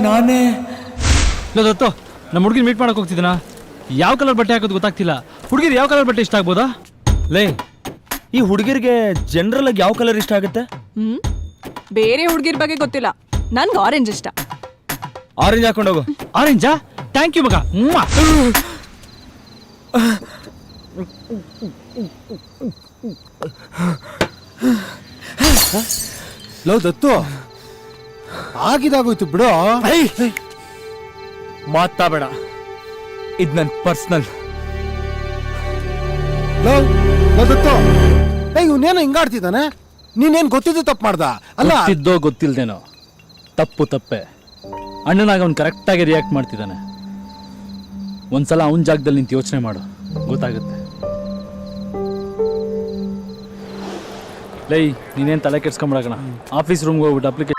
ನಾನೇ ದತ್ತು ನಮ್ಮ ಹುಡುಗಿನ ಮೀಟ್ ಮಾಡಕ್ ಹೋಗ್ತಿದ್ದೀನ. ಯಾವ ಕಲರ್ ಬಟ್ಟೆ ಹಾಕೋದು ಗೊತ್ತಾಗ್ತಿಲ್ಲ. ಹುಡುಗಿರು ಯಾವ ಕಲರ್ ಬಟ್ಟೆ ಇಷ್ಟ ಆಗ್ಬೋದಾ? ಲೇ, ಈ ಹುಡುಗಿರ್ಗೆ ಜನರಲ್ ಆಗಿ ಯಾವ ಕಲರ್ ಇಷ್ಟ ಆಗುತ್ತೆ? ಬೇರೆ ಹುಡುಗಿರ್ ಬಗ್ಗೆ ಗೊತ್ತಿಲ್ಲ, ನನ್ಗೆ ಆರೆಂಜ್ ಇಷ್ಟ. ಆರೆಂಜ್ ಹಾಕೊಂಡೋಗು. ಆರೆಂಜಾ? ಥ್ಯಾಂಕ್ ಯು ಮಗ. ಲೋ ದತ್ತು, ಆಗಿದಾಗೋಯ್ತು ಬಿಡು. ಮಾತಾಬೇಡ, ಇದು ನನ್ನ ಪರ್ಸನಲ್. ಲೋ ದತ್ತು, ಇವನೇನೋ ಹಿಂಗಾಡ್ತಿದ್ದಾನೆ. ನೀನೇನ್ ಗೊತ್ತಿದ್ದು ತಪ್ಪು ಮಾಡ್ದ ಅಲ್ಲ? ಗೊತ್ತಿಲ್ದೇನೋ ತಪ್ಪು ತಪ್ಪೆ. ಅಣ್ಣನಾಗ ಅವ್ನು ಕರೆಕ್ಟಾಗಿ ರಿಯಾಕ್ಟ್ ಮಾಡ್ತಿದ್ದಾನೆ. ಒಂದ್ಸಲ ಅವನ ಜಾಗದಲ್ಲಿ ನಿಂತು ಯೋಚನೆ ಮಾಡು, ಗೊತ್ತಾಗುತ್ತೆ. ಲೈ, ನೀನೇನು ತಲೆ ಕೆಡ್ಸ್ಕೊಂಬಿಡಕಣ. ಆಫೀಸ್ ರೂಮ್ಗೆ ಹೋಗ್ಬಿಟ್ಟು ಅಪ್ಲಿಕೇಶನ್